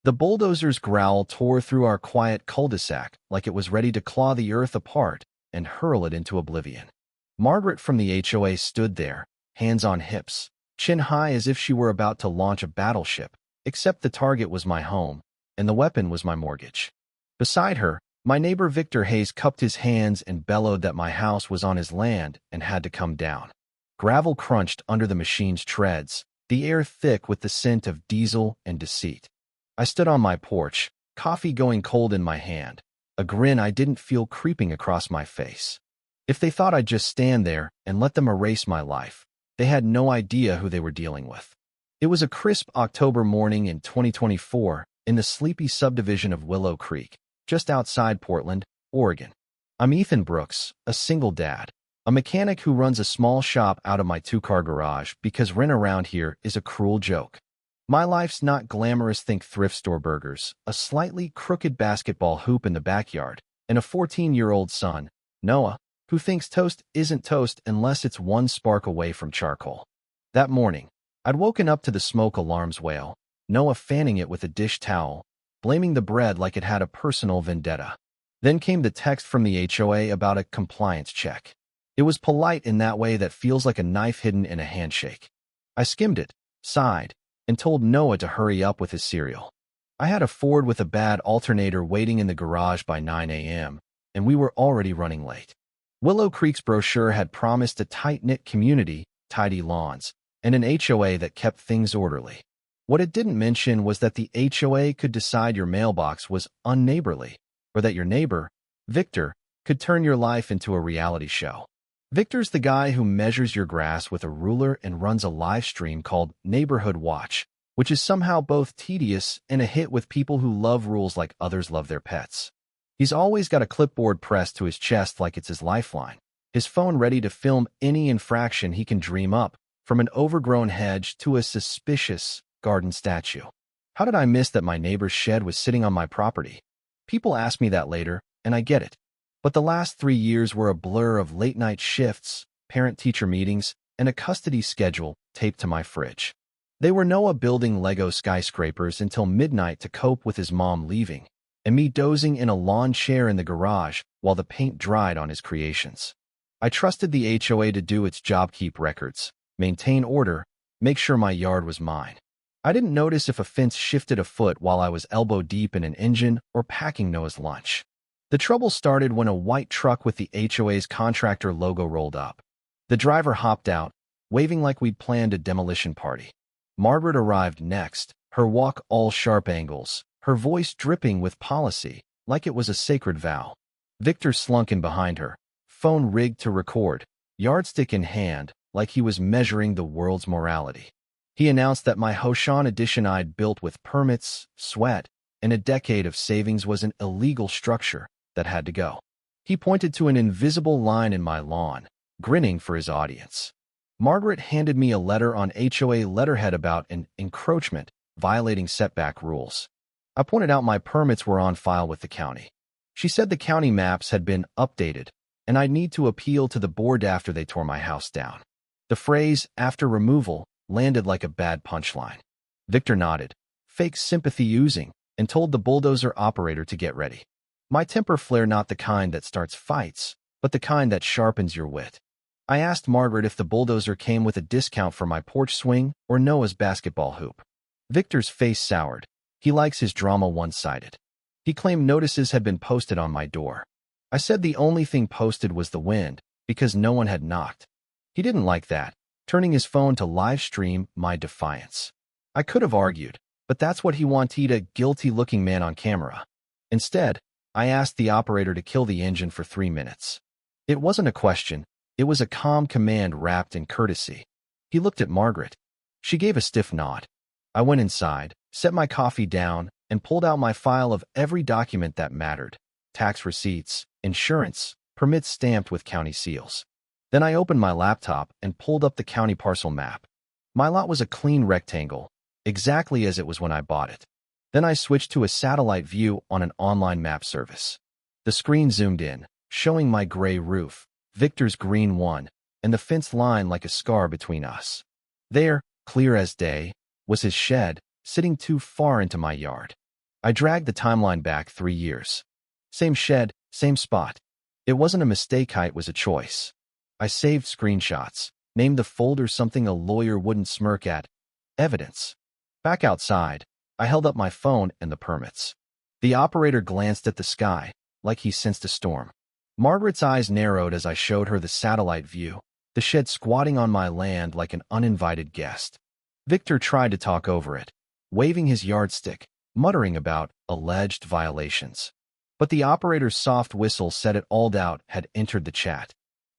The bulldozer's growl tore through our quiet cul-de-sac like it was ready to claw the earth apart and hurl it into oblivion. Margaret from the HOA stood there, hands on hips, chin high as if she were about to launch a battleship, except the target was my home, and the weapon was my mortgage. Beside her, my neighbor Victor Hayes cupped his hands and bellowed that my house was on his land and had to come down. Gravel crunched under the machine's treads, the air thick with the scent of diesel and deceit. I stood on my porch, coffee going cold in my hand, a grin I didn't feel creeping across my face. If they thought I'd just stand there and let them erase my life, they had no idea who they were dealing with. It was a crisp October morning in 2024 in the sleepy subdivision of Willow Creek, just outside Portland, Oregon. I'm Ethan Brooks, a single dad, a mechanic who runs a small shop out of my two-car garage because rent around here is a cruel joke. My life's not glamorous. Think thrift store burgers, a slightly crooked basketball hoop in the backyard, and a 14-year-old son, Noah, who thinks toast isn't toast unless it's one spark away from charcoal. That morning, I'd woken up to the smoke alarm's wail, Noah fanning it with a dish towel, blaming the bread like it had a personal vendetta. Then came the text from the HOA about a compliance check. It was polite in that way that feels like a knife hidden in a handshake. I skimmed it, sighed, and told Noah to hurry up with his cereal. I had a Ford with a bad alternator waiting in the garage by 9 a.m., and we were already running late. Willow Creek's brochure had promised a tight-knit community, tidy lawns, and an HOA that kept things orderly. What it didn't mention was that the HOA could decide your mailbox was unneighborly, or that your neighbor, Victor, could turn your life into a reality show. Victor's the guy who measures your grass with a ruler and runs a live stream called Neighborhood Watch, which is somehow both tedious and a hit with people who love rules like others love their pets. He's always got a clipboard pressed to his chest like it's his lifeline, his phone ready to film any infraction he can dream up, from an overgrown hedge to a suspicious garden statue. How did I miss that my neighbor's shed was sitting on my property? People ask me that later, and I get it. But the last 3 years were a blur of late-night shifts, parent-teacher meetings, and a custody schedule taped to my fridge. They were Noah building Lego skyscrapers until midnight to cope with his mom leaving, and me dozing in a lawn chair in the garage while the paint dried on his creations. I trusted the HOA to do its job, keep records, maintain order, make sure my yard was mine. I didn't notice if a fence shifted a foot while I was elbow-deep in an engine or packing Noah's lunch. The trouble started when a white truck with the HOA's contractor logo rolled up. The driver hopped out, waving like we'd planned a demolition party. Margaret arrived next, her walk all sharp angles, her voice dripping with policy, like it was a sacred vow. Victor slunk in behind her, phone rigged to record, yardstick in hand, like he was measuring the world's morality. He announced that my Hoshan addition I'd built with permits, sweat, and a decade of savings was an illegal structure that had to go. He pointed to an invisible line in my lawn, grinning for his audience. Margaret handed me a letter on HOA letterhead about an encroachment, violating setback rules. I pointed out my permits were on file with the county. She said the county maps had been updated, and I'd need to appeal to the board after they tore my house down. The phrase, after removal, landed like a bad punchline. Victor nodded, fake sympathy oozing, and told the bulldozer operator to get ready. My temper flare, not the kind that starts fights, but the kind that sharpens your wit. I asked Margaret if the bulldozer came with a discount for my porch swing or Noah's basketball hoop. Victor's face soured. He likes his drama one-sided. He claimed notices had been posted on my door. I said the only thing posted was the wind, because no one had knocked. He didn't like that, turning his phone to live stream my defiance. I could have argued, but that's what he wanted, a guilty-looking man on camera. Instead, I asked the operator to kill the engine for 3 minutes. It wasn't a question, it was a calm command wrapped in courtesy. He looked at Margaret. She gave a stiff nod. I went inside, set my coffee down, and pulled out my file of every document that mattered: tax receipts, insurance, permits stamped with county seals. Then I opened my laptop and pulled up the county parcel map. My lot was a clean rectangle, exactly as it was when I bought it. Then I switched to a satellite view on an online map service. The screen zoomed in, showing my gray roof, Victor's green one, and the fence line like a scar between us. There, clear as day, was his shed, sitting too far into my yard. I dragged the timeline back 3 years. Same shed, same spot. It wasn't a mistake, it was a choice. I saved screenshots, named the folder something a lawyer wouldn't smirk at. Evidence. Back outside, I held up my phone and the permits. The operator glanced at the sky, like he sensed a storm. Margaret's eyes narrowed as I showed her the satellite view, the shed squatting on my land like an uninvited guest. Victor tried to talk over it, waving his yardstick, muttering about alleged violations. But the operator's soft whistle said it all doubt had entered the chat.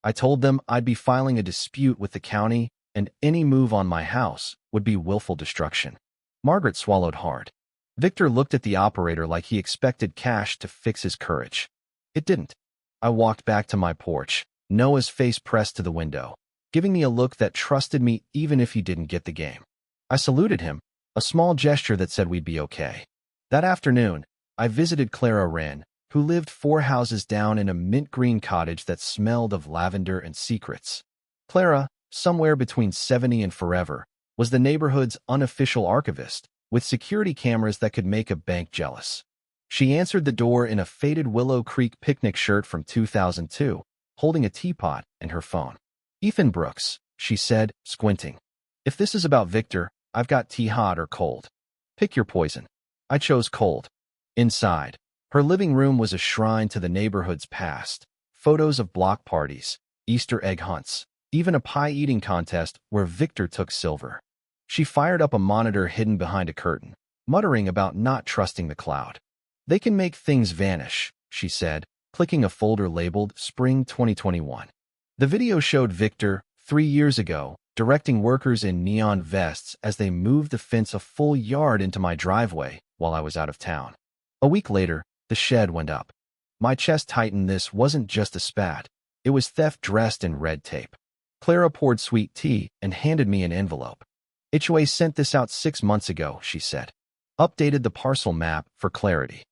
I told them I'd be filing a dispute with the county, and any move on my house would be willful destruction. Margaret swallowed hard. Victor looked at the operator like he expected cash to fix his courage. It didn't. I walked back to my porch, Noah's face pressed to the window, giving me a look that trusted me even if he didn't get the game. I saluted him, a small gesture that said we'd be okay. That afternoon, I visited Clara Wren, who lived 4 houses down in a mint green cottage that smelled of lavender and secrets. Clara, somewhere between 70 and forever, was the neighborhood's unofficial archivist, with security cameras that could make a bank jealous. She answered the door in a faded Willow Creek picnic shirt from 2002, holding a teapot and her phone. "Ethan Brooks," she said, squinting. "If this is about Victor, I've got tea hot or cold. Pick your poison." I chose cold. Inside, her living room was a shrine to the neighborhood's past. Photos of block parties, Easter egg hunts, even a pie-eating contest where Victor took silver. She fired up a monitor hidden behind a curtain, muttering about not trusting the cloud. "They can make things vanish," she said, clicking a folder labeled Spring 2021. The video showed Victor, 3 years ago, directing workers in neon vests as they moved the fence a full yard into my driveway while I was out of town. A week later, the shed went up. My chest tightened. This wasn't just a spat. It was theft dressed in red tape. Clara poured sweet tea and handed me an envelope. "HOA sent this out 6 months ago," she said. "Updated the parcel map for clarity."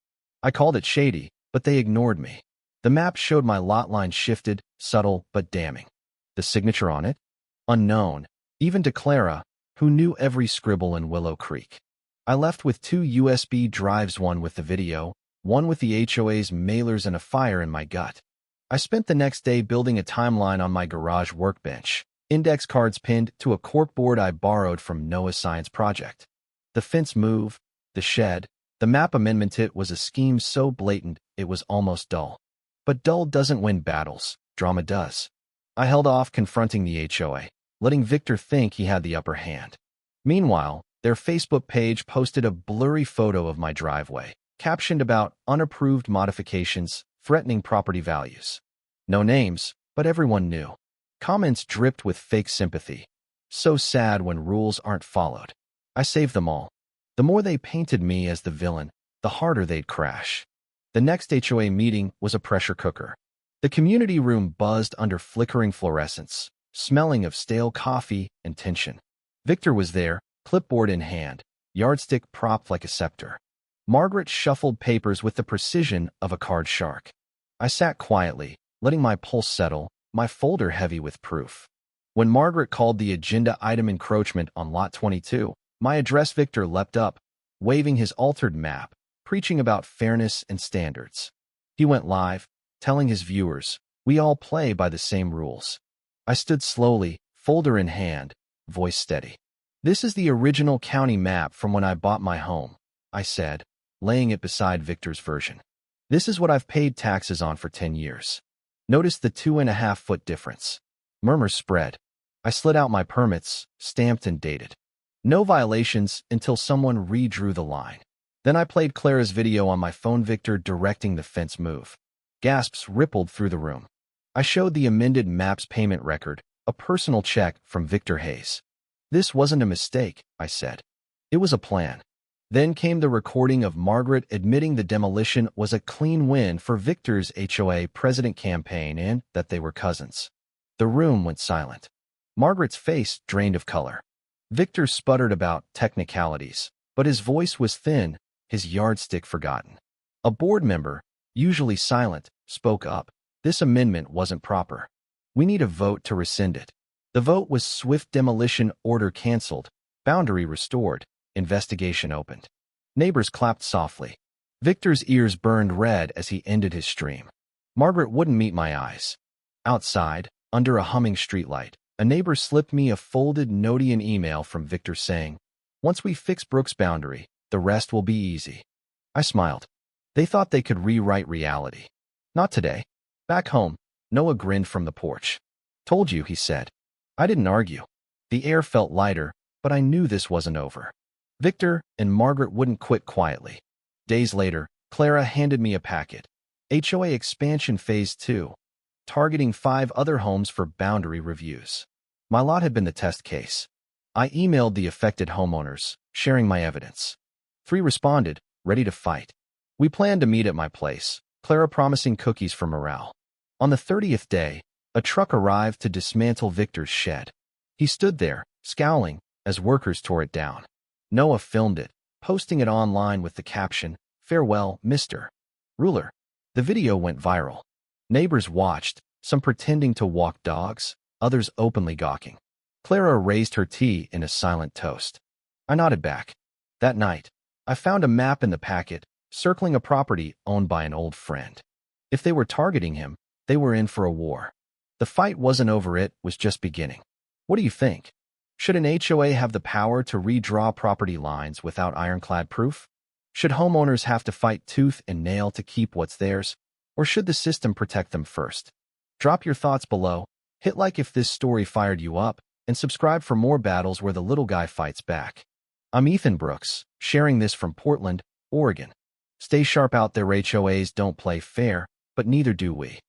I called it shady, but they ignored me. The map showed my lot line shifted, subtle but damning. The signature on it? Unknown, even to Clara, who knew every scribble in Willow Creek. I left with 2 USB drives, one with the video, one with the HOA's mailers, and a fire in my gut. I spent the next day building a timeline on my garage workbench, index cards pinned to a corkboard I borrowed from Noah's science project. The fence move, the shed, the map amendment. It was a scheme so blatant it was almost dull. But dull doesn't win battles, drama does. I held off confronting the HOA, letting Victor think he had the upper hand. Meanwhile, their Facebook page posted a blurry photo of my driveway, captioned about unapproved modifications, threatening property values. No names, but everyone knew. Comments dripped with fake sympathy. So sad when rules aren't followed. I saved them all. The more they painted me as the villain, the harder they'd crash. The next HOA meeting was a pressure cooker. The community room buzzed under flickering fluorescence, smelling of stale coffee and tension. Victor was there, clipboard in hand, yardstick propped like a scepter. Margaret shuffled papers with the precision of a card shark. I sat quietly, letting my pulse settle, my folder heavy with proof. When Margaret called the agenda item encroachment on Lot 22, my address, Victor leapt up, waving his altered map, preaching about fairness and standards. He went live, telling his viewers, "We all play by the same rules." I stood slowly, folder in hand, voice steady. "This is the original county map from when I bought my home," I said, laying it beside Victor's version. "This is what I've paid taxes on for 10 years. Notice the 2.5-foot difference." Murmurs spread. I slid out my permits, stamped and dated. No violations until someone redrew the line. Then I played Clara's video on my phone, Victor directing the fence move. Gasps rippled through the room. I showed the amended map's payment record, a personal check from Victor Hayes. "This wasn't a mistake," I said. "It was a plan." Then came the recording of Margaret admitting the demolition was a clean win for Victor's HOA president campaign and that they were cousins. The room went silent. Margaret's face drained of color. Victor sputtered about technicalities, but his voice was thin, his yardstick forgotten. A board member, usually silent, spoke up. "This amendment wasn't proper. We need a vote to rescind it." The vote was swift: demolition order canceled, boundary restored, investigation opened. Neighbors clapped softly. Victor's ears burned red as he ended his stream. Margaret wouldn't meet my eyes. Outside, under a humming streetlight, a neighbor slipped me a folded Notian email from Victor saying, "Once we fix Brooke's boundary, the rest will be easy." I smiled. They thought they could rewrite reality. Not today. Back home, Noah grinned from the porch. "Told you," he said. I didn't argue. The air felt lighter, but I knew this wasn't over. Victor and Margaret wouldn't quit quietly. Days later, Clara handed me a packet. HOA Expansion Phase 2, targeting 5 other homes for boundary reviews. My lot had been the test case. I emailed the affected homeowners, sharing my evidence. 3 responded, ready to fight. We planned to meet at my place, Clara promising cookies for morale. On the 30th day, a truck arrived to dismantle Victor's shed. He stood there, scowling, as workers tore it down. Noah filmed it, posting it online with the caption, "Farewell, Mr. Ruler." The video went viral. Neighbors watched, some pretending to walk dogs, others openly gawking. Clara raised her tea in a silent toast. I nodded back. That night, I found a map in the packet, circling a property owned by an old friend. If they were targeting him, they were in for a war. The fight wasn't over, it was just beginning. What do you think? Should an HOA have the power to redraw property lines without ironclad proof? Should homeowners have to fight tooth and nail to keep what's theirs? Or should the system protect them first? Drop your thoughts below, hit like if this story fired you up, and subscribe for more battles where the little guy fights back. I'm Ethan Brooks, sharing this from Portland, Oregon. Stay sharp out there. HOAs don't play fair, but neither do we.